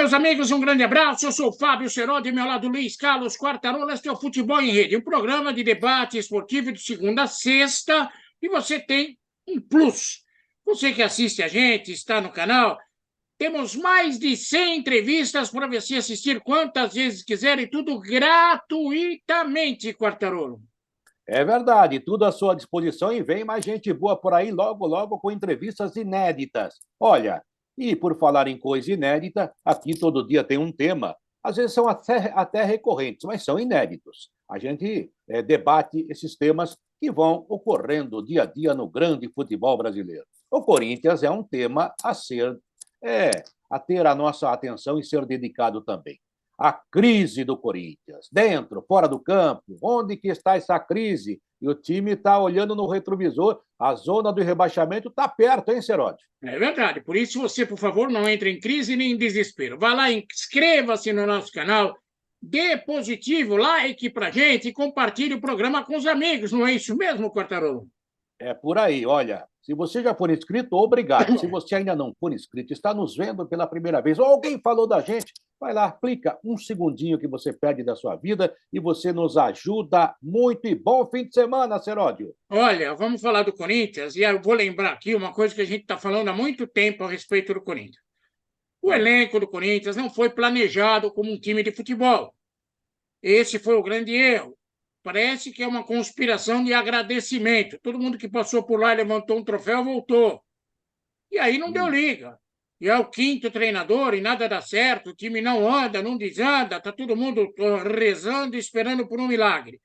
meus amigos, um grande abraço. Eu sou o Fábio Serodi, ao meu lado Luiz Carlos Quartarolo. Este é o Futebol em Rede, um programa de debate esportivo de segunda a sexta. E você tem um plus. Você que assiste a gente, está no canal, temos mais de 100 entrevistas para você assistir quantas vezes quiser e tudo gratuitamente, Quartarolo. É verdade, tudo à sua disposição e vem mais gente boa por aí logo, logo com entrevistas inéditas. Olha, e por falar em coisa inédita, aqui todo dia tem um tema. Às vezes são até recorrentes, mas são inéditos. A gente debate esses temas que vão ocorrendo dia a dia no grande futebol brasileiro. O Corinthians é um tema a ter a nossa atenção e ser dedicado também. A crise do Corinthians, dentro, fora do campo, onde que está essa crise? E o time está olhando no retrovisor, a zona do rebaixamento está perto, hein, Serode? É verdade, por isso você, por favor, não entre em crise nem em desespero. Vá lá, inscreva-se no nosso canal, dê positivo, like pra gente e compartilhe o programa com os amigos, não é isso mesmo, Quartarolo? É por aí, olha. Se você já for inscrito, obrigado. Se você ainda não for inscrito, está nos vendo pela primeira vez, ou alguém falou da gente, vai lá, clica um segundinho que você perde da sua vida e você nos ajuda muito. E bom fim de semana, Seródio. Olha, vamos falar do Corinthians, e eu vou lembrar aqui uma coisa que a gente está falando há muito tempo a respeito do Corinthians. O elenco do Corinthians não foi planejado como um time de futebol. Esse foi o grande erro. Parece que é uma conspiração de agradecimento. Todo mundo que passou por lá levantou um troféu, voltou. E aí não deu liga. E é o quinto treinador e nada dá certo, o time não anda, não desanda, está todo mundo rezando e esperando por um milagre.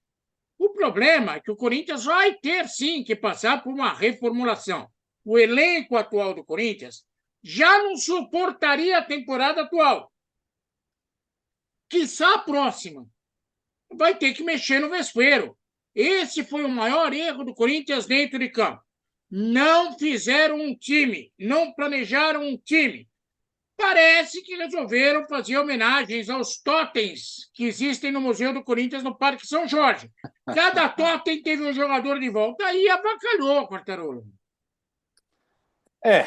O problema é que o Corinthians vai ter sim que passar por uma reformulação. O elenco atual do Corinthians já não suportaria a temporada atual. Quiçá a próxima. Vai ter que mexer no vespeiro. Esse foi o maior erro do Corinthians dentro de campo. Não fizeram um time, não planejaram um time. Parece que resolveram fazer homenagens aos totens que existem no Museu do Corinthians no Parque São Jorge. Cada totem teve um jogador de volta. Aí avacalhou, Quartarolo. É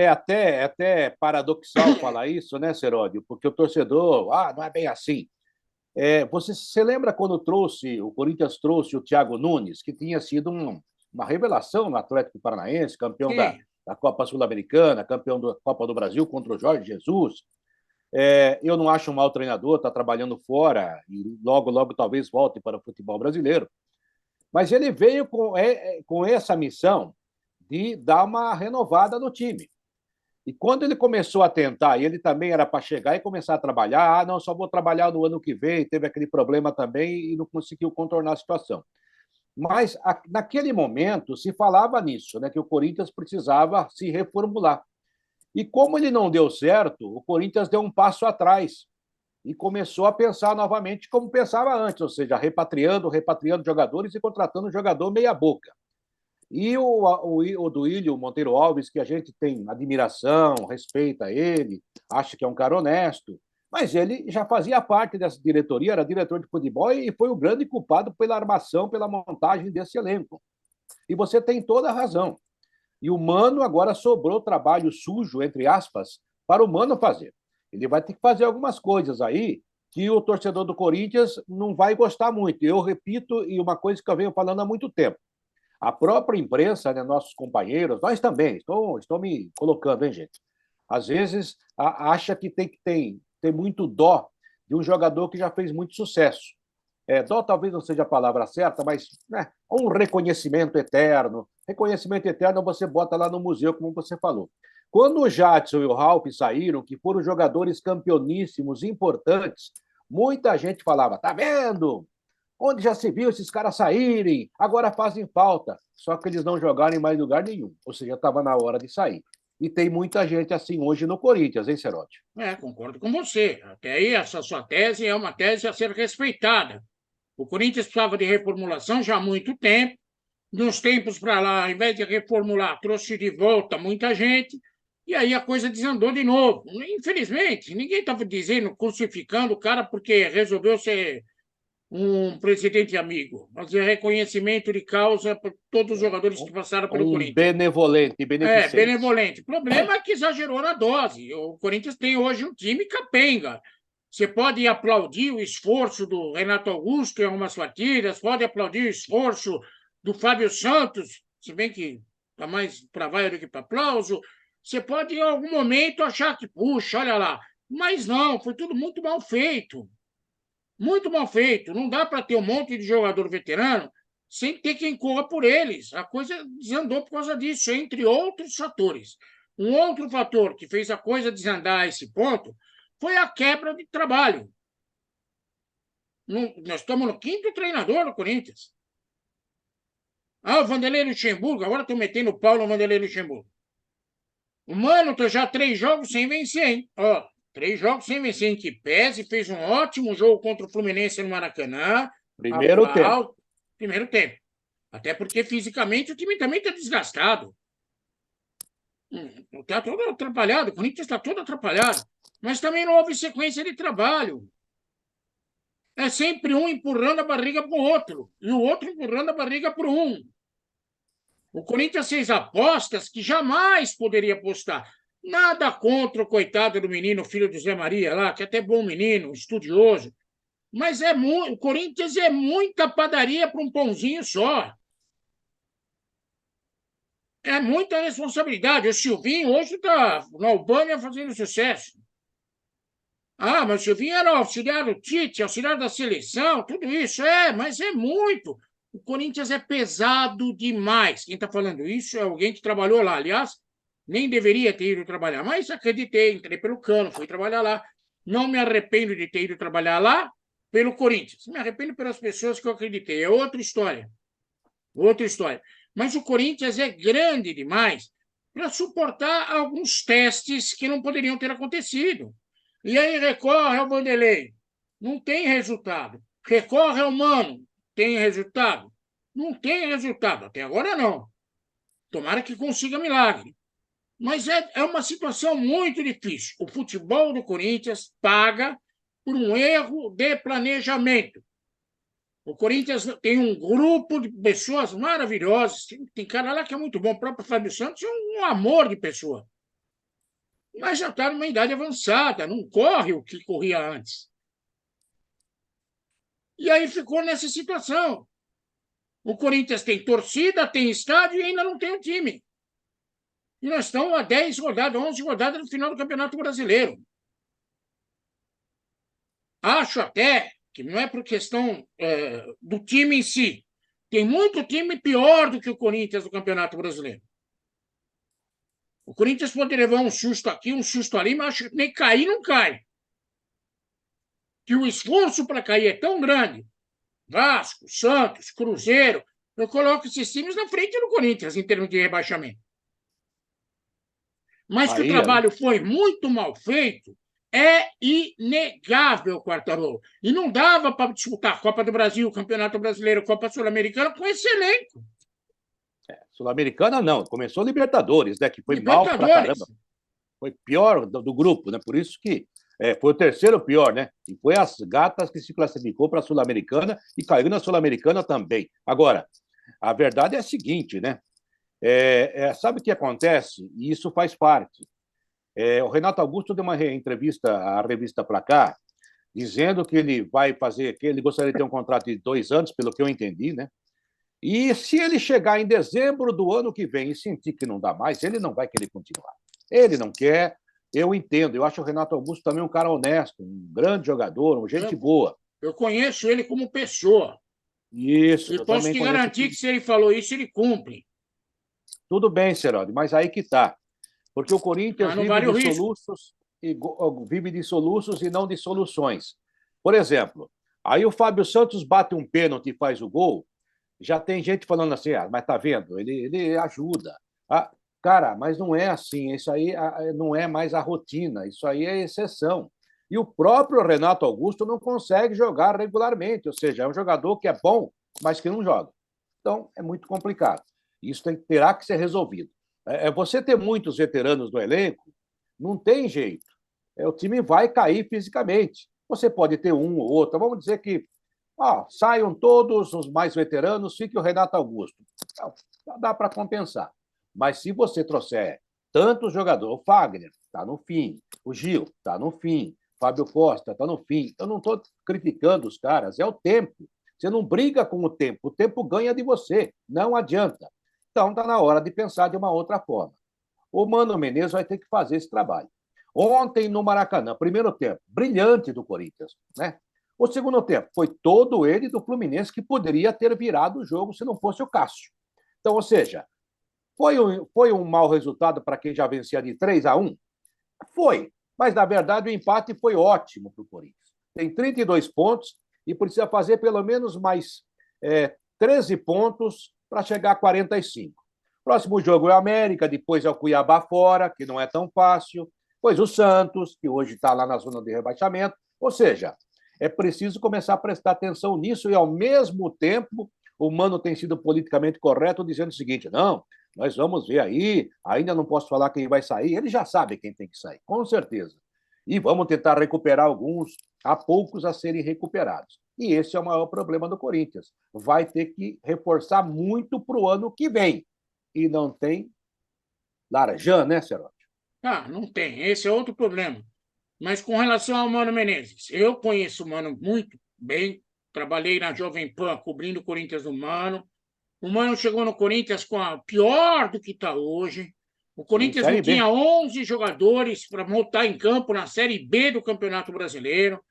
até paradoxal falar isso, né, Seródio? Porque o torcedor, não é bem assim. Você lembra quando o Corinthians trouxe o Thiago Nunes, que tinha sido uma revelação no Atlético Paranaense, campeão da Copa Sul-Americana, campeão da Copa do Brasil contra o Jorge Jesus. Eu não acho um mau treinador, está trabalhando fora e logo, logo talvez volte para o futebol brasileiro. Mas ele veio com essa missão de dar uma renovada no time. E quando ele começou a tentar, e ele também era para chegar e começar a trabalhar, não, só vou trabalhar no ano que vem, teve aquele problema também e não conseguiu contornar a situação. Mas naquele momento se falava nisso, né, que o Corinthians precisava se reformular. E como ele não deu certo, o Corinthians deu um passo atrás e começou a pensar novamente como pensava antes, ou seja, repatriando jogadores e contratando jogador meia-boca. E o Duílio Monteiro Alves, que a gente tem admiração, respeita ele, acha que é um cara honesto, mas ele já fazia parte dessa diretoria, era diretor de futebol e foi o grande culpado pela armação, pela montagem desse elenco. E você tem toda a razão. E o Mano agora sobrou trabalho sujo, entre aspas, para o Mano fazer. Ele vai ter que fazer algumas coisas aí que o torcedor do Corinthians não vai gostar muito. Eu repito, e uma coisa que eu venho falando há muito tempo, a própria imprensa, né, nossos companheiros, nós também, estou me colocando, hein, gente? Às vezes acha que tem que ter muito dó de um jogador que já fez muito sucesso. Dó talvez não seja a palavra certa, mas né, um reconhecimento eterno. Reconhecimento eterno você bota lá no museu, como você falou. Quando o Jadson e o Ralf saíram, que foram jogadores campeoníssimos, importantes, muita gente falava, tá vendo? Onde já se viu esses caras saírem, agora fazem falta. Só que eles não jogaram em mais lugar nenhum. Ou seja, estava na hora de sair. E tem muita gente assim hoje no Corinthians, hein, Cerotti? Concordo com você. Até aí, essa sua tese é uma tese a ser respeitada. O Corinthians precisava de reformulação já há muito tempo. De uns tempos para lá, ao invés de reformular, trouxe de volta muita gente. E aí a coisa desandou de novo. Infelizmente, ninguém estava dizendo, crucificando o cara porque resolveu ser um presidente amigo, fazer reconhecimento de causa para todos os jogadores que passaram pelo Um Corinthians. benevolente, beneficente. Benevolente. O problema é que exagerou na dose. O Corinthians tem hoje um time capenga. Você pode aplaudir o esforço do Renato Augusto em algumas partidas, pode aplaudir o esforço do Fábio Santos, se bem que está mais para vaia do que para aplauso. Você pode, em algum momento, achar que, puxa, olha lá. Mas não, foi tudo muito mal feito. Muito mal feito. Não dá para ter um monte de jogador veterano sem ter quem corra por eles. A coisa desandou por causa disso, entre outros fatores. Um outro fator que fez a coisa desandar a esse ponto foi a quebra de trabalho. Nós estamos no quinto treinador do Corinthians. O Vanderlei Luxemburgo, agora estou metendo o pau no Vanderlei Luxemburgo. O Mano está já 3 jogos sem vencer, hein? 3 jogos sem vencer, em que pese, fez um ótimo jogo contra o Fluminense no Maracanã. Primeiro tempo. Primeiro tempo. Até porque fisicamente o time também está desgastado. Está todo atrapalhado, o Corinthians está todo atrapalhado. Mas também não houve sequência de trabalho. É sempre um empurrando a barriga para o outro, e o outro empurrando a barriga para um. O Corinthians fez apostas que jamais poderia apostar. Nada contra o coitado do menino, filho do Zé Maria lá, que é até bom menino, estudioso. Mas o Corinthians é muita padaria para um pãozinho só. É muita responsabilidade. O Silvinho hoje está na Albânia fazendo sucesso. Mas o Silvinho era auxiliar do Tite, auxiliar da seleção, tudo isso. Mas é muito. O Corinthians é pesado demais. Quem está falando isso é alguém que trabalhou lá. Aliás, nem deveria ter ido trabalhar, mas acreditei, entrei pelo cano, fui trabalhar lá. Não me arrependo de ter ido trabalhar lá pelo Corinthians. Me arrependo pelas pessoas que eu acreditei. É outra história. Outra história. Mas o Corinthians é grande demais para suportar alguns testes que não poderiam ter acontecido. E aí recorre ao Vanderlei. Não tem resultado. Recorre ao Mano. Tem resultado? Não tem resultado. Até agora não. Tomara que consiga milagre. Mas é uma situação muito difícil. O futebol do Corinthians paga por um erro de planejamento. O Corinthians tem um grupo de pessoas maravilhosas. Tem cara lá que é muito bom. O próprio Fábio Santos é um amor de pessoa. Mas já está numa idade avançada, não corre o que corria antes. E aí ficou nessa situação. O Corinthians tem torcida, tem estádio e ainda não tem um time. E nós estamos a 10 rodadas, 11 rodadas no final do Campeonato Brasileiro. Acho até que não é por questão do time em si. Tem muito time pior do que o Corinthians no Campeonato Brasileiro. O Corinthians pode levar um susto aqui, um susto ali, mas acho que nem cair não cai. Que o esforço para cair é tão grande. Vasco, Santos, Cruzeiro, eu coloco esses times na frente do Corinthians em termos de rebaixamento. Mas que o trabalho foi muito mal feito, é inegável, Quartarolo. E não dava para disputar a Copa do Brasil, Campeonato Brasileiro, Copa Sul-Americana com esse elenco. Sul-Americana não, começou Libertadores, né? Que foi mal pra caramba. Foi pior do grupo, né? Por isso que foi o terceiro pior, né? E foi as Gatas que se classificou para a Sul-Americana e caiu na Sul-Americana também. Agora, a verdade é a seguinte, né? Sabe o que acontece? E isso faz parte. O Renato Augusto deu uma entrevista à revista Placar, dizendo que ele vai fazer, que ele gostaria de ter um contrato de 2 anos, pelo que eu entendi, né? E se ele chegar em dezembro do ano que vem e sentir que não dá mais, ele não vai querer continuar. Ele não quer, eu entendo. Eu acho o Renato Augusto também um cara honesto, um grande jogador, gente boa. Eu conheço ele como pessoa. Isso. E posso te garantir que se ele falou isso, ele cumpre. Tudo bem, Serode, mas aí que está. Porque o Corinthians vive de soluços e não de soluções. Por exemplo, aí o Fábio Santos bate um pênalti e faz o gol, já tem gente falando assim, mas tá vendo? Ele ajuda. Cara, mas não é assim. Isso aí não é mais a rotina. Isso aí é exceção. E o próprio Renato Augusto não consegue jogar regularmente. Ou seja, é um jogador que é bom, mas que não joga. Então, é muito complicado. Isso terá que ser resolvido. Você ter muitos veteranos no elenco, não tem jeito. O time vai cair fisicamente. Você pode ter um ou outro. Vamos dizer que Saiam todos os mais veteranos, fique o Renato Augusto. Dá para compensar. Mas se você trouxer tantos jogadores, o Fagner está no fim, o Gil está no fim, Fábio Costa está no fim. Eu não estou criticando os caras, é o tempo. Você não briga com o tempo ganha de você, não adianta. Então está na hora de pensar de uma outra forma. O Mano Menezes vai ter que fazer esse trabalho. Ontem, no Maracanã, primeiro tempo, brilhante do Corinthians, né? O segundo tempo foi todo ele do Fluminense, que poderia ter virado o jogo se não fosse o Cássio. Então, ou seja, foi um mau resultado para quem já vencia de 3-1? Foi, mas na verdade o empate foi ótimo para o Corinthians. Tem 32 pontos e precisa fazer pelo menos mais 13 pontos para chegar a 45. Próximo jogo é o América, depois é o Cuiabá fora, que não é tão fácil, depois o Santos, que hoje está lá na zona de rebaixamento. Ou seja, é preciso começar a prestar atenção nisso e, ao mesmo tempo, o Mano tem sido politicamente correto, dizendo o seguinte: não, nós vamos ver aí, ainda não posso falar quem vai sair, ele já sabe quem tem que sair, com certeza. E vamos tentar recuperar alguns, há poucos a serem recuperados. E esse é o maior problema do Corinthians. Vai ter que reforçar muito para o ano que vem. E não tem Laranjão, né, Seródio? Não tem. Esse é outro problema. Mas com relação ao Mano Menezes, eu conheço o Mano muito bem. Trabalhei na Jovem Pan cobrindo o Corinthians do Mano. O Mano chegou no Corinthians com a pior do que está hoje. O Corinthians não tinha 11 jogadores para montar em campo na Série B do Campeonato Brasileiro.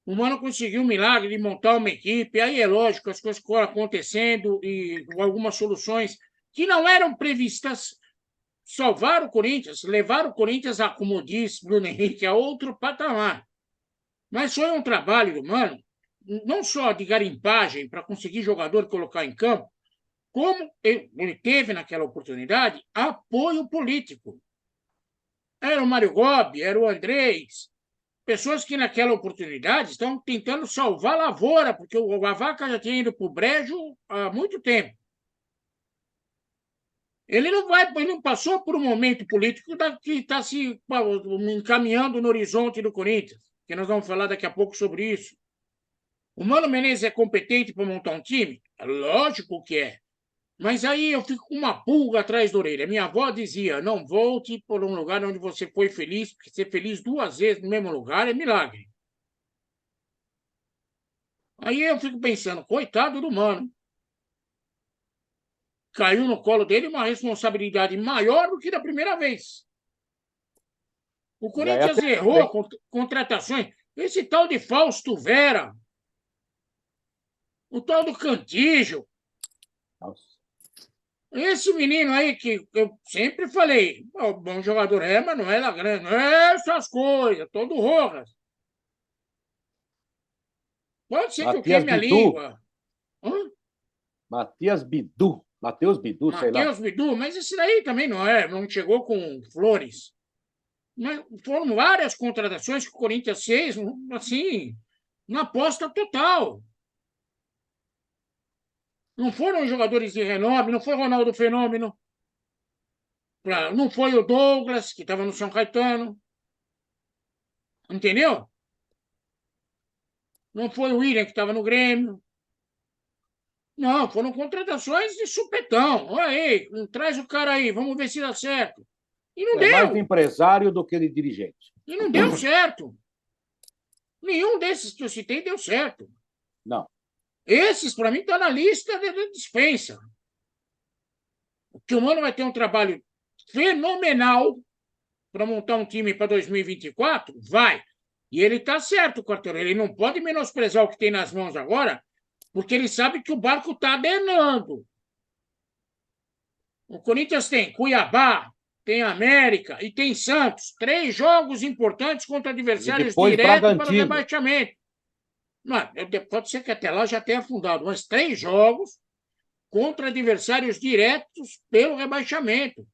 O Mano conseguiu um milagre de montar uma equipe. Aí é lógico, as coisas foram acontecendo e algumas soluções que não eram previstas salvaram o Corinthians, levaram o Corinthians, a, como diz Bruno Henrique, a outro patamar. Mas foi um trabalho do Mano, não só de garimpagem para conseguir jogador e colocar em campo, como ele teve naquela oportunidade apoio político. Era o Mário Gobi, era o Andrés, pessoas que naquela oportunidade estão tentando salvar a lavoura, porque a vaca já tinha ido para o brejo há muito tempo. Ele não passou por um momento político que está se encaminhando no horizonte do Corinthians, que nós vamos falar daqui a pouco sobre isso. O Mano Menezes é competente para montar um time? Lógico que é. Mas aí eu fico com uma pulga atrás da orelha. Minha avó dizia: não volte por um lugar onde você foi feliz, porque ser feliz 2 vezes no mesmo lugar é milagre. Aí eu fico pensando, coitado do Mano. Caiu no colo dele uma responsabilidade maior do que da primeira vez. O Corinthians errou contratações. Esse tal de Fausto Vera, o tal do Cantígio. Nossa. Esse menino aí que eu sempre falei, bom jogador mas não é lá grande, não é essas coisas, todo Rojas. Pode ser que eu queime a língua. Matheus Bidu, sei lá. Matheus Bidu, mas esse daí também não chegou com flores. Mas foram várias contratações que o Corinthians fez, assim, na aposta total. Não foram jogadores de renome, não foi Ronaldo Fenômeno, não foi o Douglas, que estava no São Caetano. Entendeu? Não foi o William, que estava no Grêmio. Não, foram contratações de supetão. Olha aí, traz o cara aí, vamos ver se dá certo. E não deu. Mais de empresário do que de dirigente. E não deu certo. Nenhum desses que eu citei deu certo. Não. Esses, para mim, estão na lista de dispensa. Que o Mano vai ter um trabalho fenomenal para montar um time para 2024, vai. E ele está certo, Quarteiro. Ele não pode menosprezar o que tem nas mãos agora, porque ele sabe que o barco está adenando. O Corinthians tem Cuiabá, tem América e tem Santos. 3 jogos importantes contra adversários diretos para o rebaixamento. Pode ser que até lá já tenha afundado, mas 3 jogos contra adversários diretos pelo rebaixamento.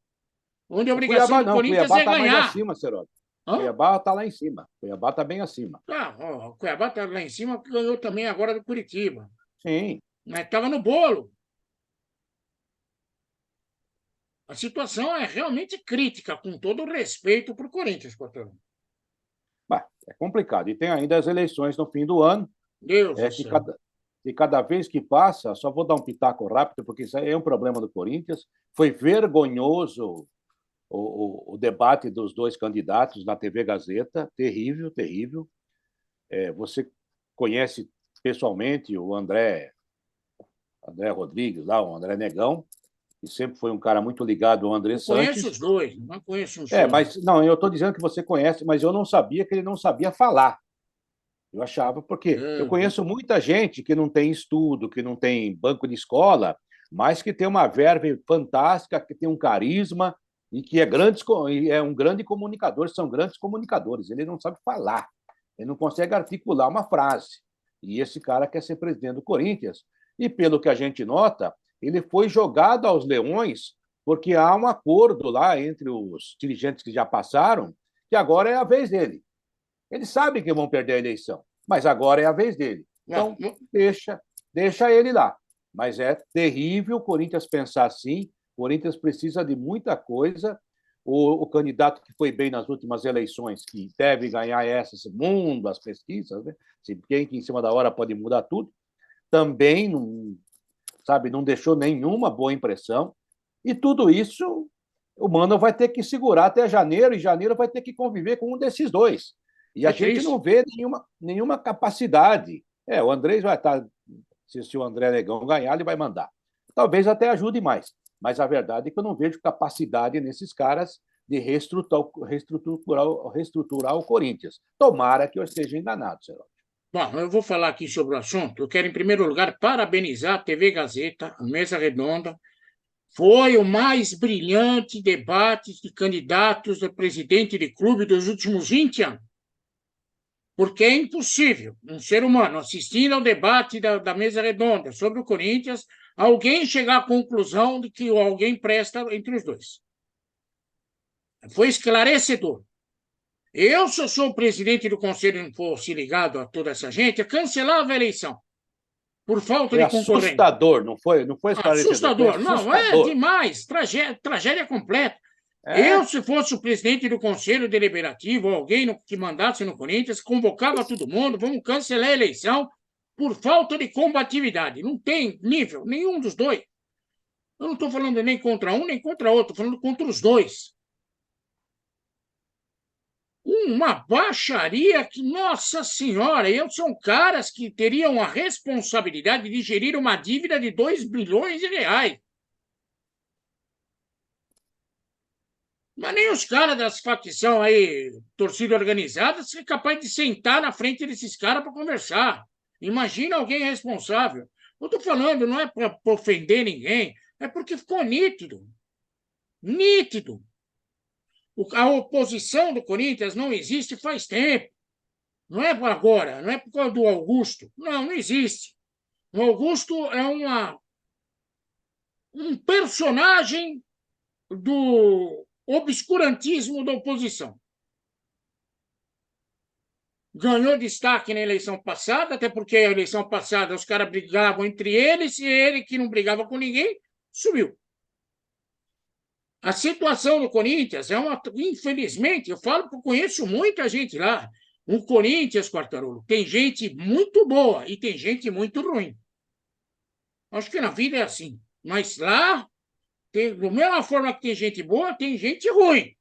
Onde a obrigação do Corinthians é ganhar. Tá mais acima, Seródio. Cuiabá está lá em cima. Cuiabá está bem acima. O Cuiabá está lá em cima, porque ganhou também agora do Curitiba. Sim. Mas estava no bolo. A situação é realmente crítica, com todo o respeito para o Corinthians, Patrão. É complicado. E tem ainda as eleições no fim do ano. Deus do céu. e cada vez que passa, só vou dar um pitaco rápido, porque isso aí é um problema do Corinthians, foi vergonhoso o debate dos dois candidatos na TV Gazeta, terrível, terrível. Você conhece pessoalmente o André Rodrigues, lá, o André Negão, que sempre foi um cara muito ligado ao André Sanches. Conheço os dois, não conheço os dois. Mas não, eu estou dizendo que você conhece, mas eu não sabia que ele não sabia falar. Eu achava, porque eu conheço muita gente que não tem estudo, que não tem banco de escola, mas que tem uma verve fantástica, que tem um carisma e que é um grande comunicador, são grandes comunicadores. Ele não sabe falar, ele não consegue articular uma frase. E esse cara quer ser presidente do Corinthians. E pelo que a gente nota, ele foi jogado aos leões porque há um acordo lá entre os dirigentes que já passaram, que agora é a vez dele. Eles sabem que vão perder a eleição, mas agora é a vez dele. Então, deixa ele lá. Mas é terrível o Corinthians pensar assim. O Corinthians precisa de muita coisa. O candidato que foi bem nas últimas eleições, que deve ganhar esse mundo, as pesquisas, né? Quem que em cima da hora pode mudar tudo, também não deixou nenhuma boa impressão. E tudo isso o Mano vai ter que segurar até janeiro, e janeiro vai ter que conviver com um desses dois. E a gente não vê nenhuma capacidade. O Andrés vai estar. Se o André Negão ganhar, ele vai mandar. Talvez até ajude mais. Mas a verdade é que eu não vejo capacidade nesses caras de reestruturar o Corinthians. Tomara que eu esteja enganado, senhor. Bom, eu vou falar aqui sobre o assunto. Eu quero, em primeiro lugar, parabenizar a TV Gazeta, a Mesa Redonda. Foi o mais brilhante debate de candidatos a presidente de clube dos últimos 20 anos. Porque é impossível um ser humano assistindo ao debate da Mesa Redonda sobre o Corinthians, alguém chegar à conclusão de que alguém presta entre os dois. Foi esclarecedor. Eu, se eu sou o presidente do conselho e não fosse ligado a toda essa gente, eu cancelava a eleição por falta de concorrência. Assustador, não foi esclarecedor. Assustador. Não, é demais. Tragédia completa. Eu, se fosse o presidente do Conselho Deliberativo, ou alguém que mandasse no Corinthians, convocava todo mundo, vamos cancelar a eleição por falta de combatividade. Não tem nível, nenhum dos dois. Eu não estou falando nem contra um, nem contra outro, estou falando contra os dois. Uma baixaria que, nossa senhora, são caras que teriam a responsabilidade de gerir uma dívida de 2 bilhões de reais. Mas nem os caras das facções aí, torcida organizada, são capazes de sentar na frente desses caras para conversar. Imagina alguém responsável. Eu estou falando, não é para ofender ninguém, é porque ficou nítido. Nítido. A oposição do Corinthians não existe faz tempo. Não é por agora, não é por causa do Augusto. Não existe. O Augusto é um personagem do obscurantismo da oposição. Ganhou destaque na eleição passada, até porque a eleição passada os caras brigavam entre eles, e ele, que não brigava com ninguém, subiu. A situação do Corinthians infelizmente, eu falo que eu conheço muita gente lá. O Corinthians, Quartarolo, tem gente muito boa e tem gente muito ruim. Acho que na vida é assim. Mas lá, da mesma forma que tem gente boa, tem gente ruim.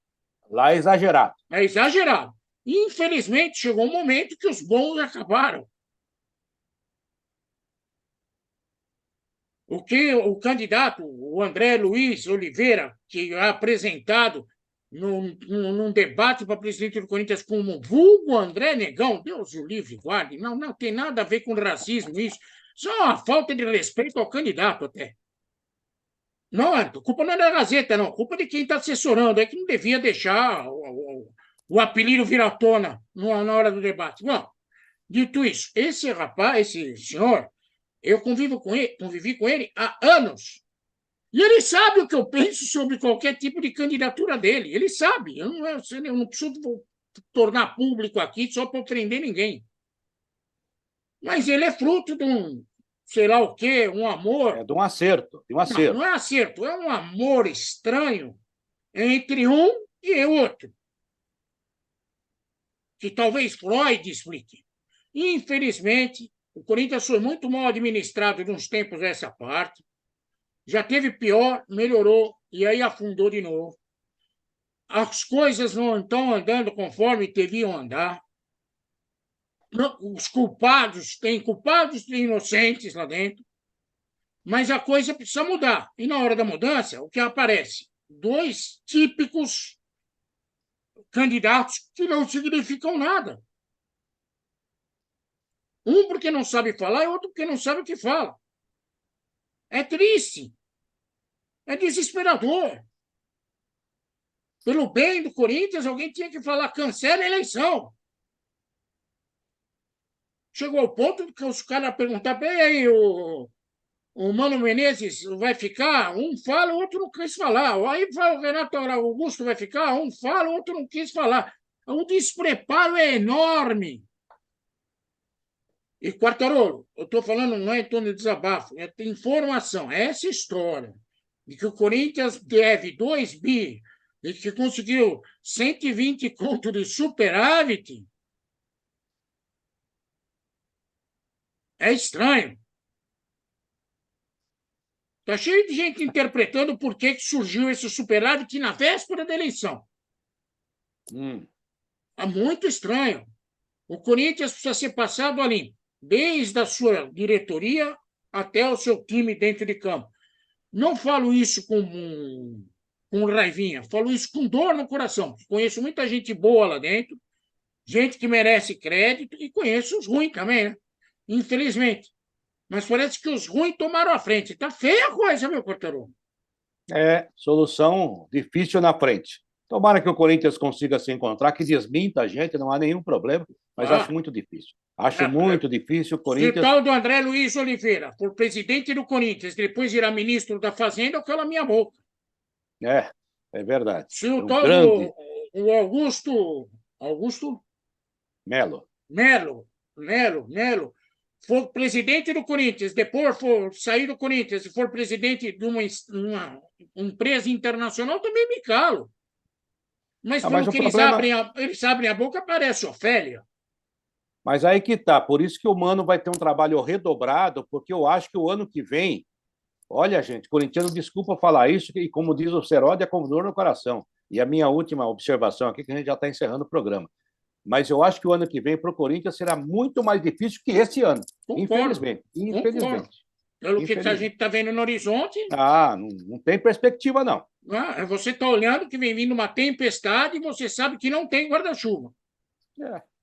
Lá é exagerado. É exagerado. Infelizmente, chegou um momento que os bons acabaram. O que o candidato, o André Luiz Oliveira, que é apresentado num debate para presidente do Corinthians como vulgo André Negão, Deus o livre guarde, não tem nada a ver com racismo isso, só uma falta de respeito ao candidato até. Não, a culpa não é da Gazeta, não, a culpa é de quem está assessorando, é que não devia deixar o apelido vir à tona na hora do debate. Bom, dito isso, esse rapaz, esse senhor, eu convivi com ele há anos. E ele sabe o que eu penso sobre qualquer tipo de candidatura dele. Ele sabe. Eu não preciso tornar público aqui só para ofender ninguém. Mas ele é fruto de sei lá o quê, um amor. É de um acerto. Não é acerto, é um amor estranho entre um e outro. Que talvez Freud explique. Infelizmente, O Corinthians foi muito mal administrado de uns tempos a essa parte. Já teve pior, melhorou e aí afundou de novo. As coisas não estão andando conforme deviam andar. Os culpados, tem inocentes lá dentro, mas a coisa precisa mudar. E na hora da mudança, o que aparece? Dois típicos candidatos que não significam nada. Um porque não sabe falar e outro porque não sabe o que fala. É triste. É desesperador. Pelo bem do Corinthians, alguém tinha que falar: cancela a eleição. Chegou ao ponto que os caras perguntaram: e aí, o Mano Menezes vai ficar? Um fala, o outro não quis falar. Aí o Renato Augusto vai ficar? Um fala, o outro não quis falar. O despreparo é enorme. E, Quartarolo, eu estou falando, não é em torno de desabafo, é informação. É essa história de que o Corinthians deve 2 bi e que conseguiu 120 conto de superávit é estranho. Está cheio de gente interpretando por que surgiu esse superávit na véspera da eleição. É muito estranho. O Corinthians precisa ser passado a limpo, desde a sua diretoria até o seu time dentro de campo. Não falo isso com raivinha, falo isso com dor no coração. Conheço muita gente boa lá dentro, gente que merece crédito, e conheço os ruins também, né? Infelizmente. Mas parece que os ruins tomaram a frente. Está feia a coisa, meu Quartarolo. É, solução difícil na frente. Tomara que o Corinthians consiga se encontrar, que desminta a gente, não há nenhum problema, mas acho muito difícil. Acho muito difícil o Se o Corinthians. tal do André Luiz Oliveira for presidente do Corinthians, depois irá ministro da Fazenda, eu calo a minha boca. É verdade. Se o um tal grande do Augusto Melo. Melo for presidente do Corinthians, depois for sair do Corinthians e for presidente de uma empresa internacional, também me calo. Mas pelo mas o que problema... eles abrem a boca, aparece Ofélia. Mas aí que tá, por isso que o Mano vai ter um trabalho redobrado, porque eu acho que o ano que vem, olha, gente, corintiano, desculpa falar isso, e como diz o Seródio, é com dor no coração. E a minha última observação aqui, que a gente já está encerrando o programa. Mas eu acho que o ano que vem para o Corinthians será muito mais difícil que esse ano. Concordo. Infelizmente. Pelo que a gente está vendo no horizonte. Não tem perspectiva, não. Você está olhando que vem vindo uma tempestade e você sabe que não tem guarda-chuva.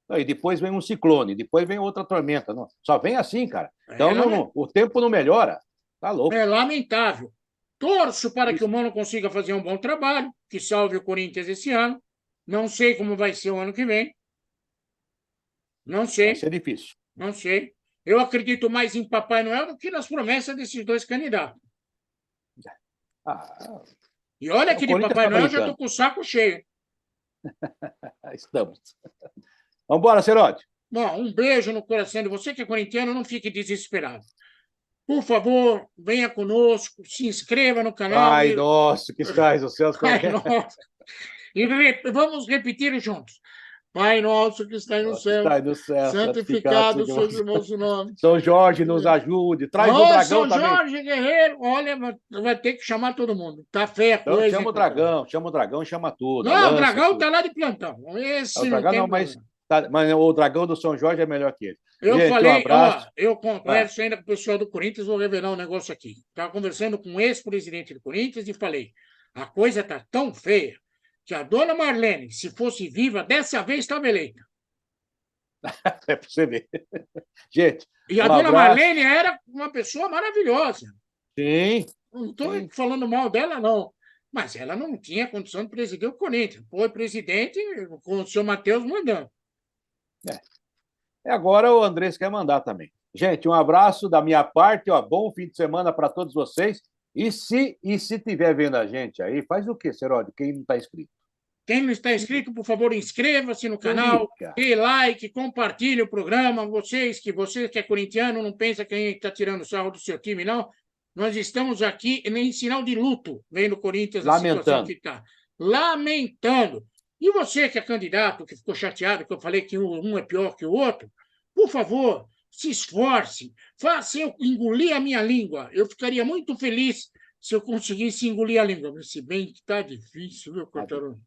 E depois vem um ciclone, depois vem outra tormenta. Não. Só vem assim, cara. Então o tempo não melhora. Tá louco. É lamentável. Torço para que o Mano consiga fazer um bom trabalho, que salve o Corinthians esse ano. Não sei como vai ser o ano que vem. Não sei. Vai ser difícil. Não sei. Eu acredito mais em Papai Noel do que nas promessas desses dois candidatos. E olha que de Papai Noel já estou com o saco cheio. Estamos. Vamos embora, Seródio. Bom, um beijo no coração de você que é corintiano, não fique desesperado. Por favor, venha conosco, se inscreva no canal. Ai, nossa, que cais os céus. E vamos repetir juntos. Pai nosso que está no céu, santificado seja o vosso nome. São Jorge nos ajude. Traz o dragão São também. São Jorge Guerreiro, olha, vai ter que chamar todo mundo. Tá feia a coisa. Chama o dragão, chama tudo. Não, o dragão está lá de plantão. Esse não tem mas o dragão do São Jorge é melhor que ele. Eu falei, eu converso ainda com o pessoal do Corinthians, vou revelar um negócio aqui. Estava conversando com o ex-presidente do Corinthians e falei, a coisa está tão feia que a dona Marlene, se fosse viva, dessa vez estava eleita. É para você ver. Gente, e a dona Marlene era uma pessoa maravilhosa. Sim. Não estou falando mal dela, não. Mas ela não tinha condição de presidir o Corinthians. Foi presidente com o senhor Matheus mandando. Agora o Andrés quer mandar também. Gente, um abraço da minha parte, bom fim de semana para todos vocês. E se estiver vendo a gente aí, faz o quê, Seródio? Quem não está inscrito? Quem não está inscrito, por favor, inscreva-se no canal, dê like, compartilhe o programa. Você que é corintiano, não pensa que a gente está tirando sarro do seu time, não. Nós estamos aqui em sinal de luto, vendo o Corinthians a situação que está. Lamentando. E você que é candidato, que ficou chateado, que eu falei que um é pior que o outro, por favor, se esforce, faça eu engolir a minha língua. Eu ficaria muito feliz se eu conseguisse engolir a língua. Mas se bem que está difícil, viu, Cortarone?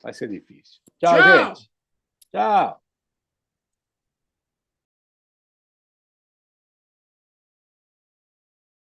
Vai ser difícil. Tchau, Tchau! gente. Tchau.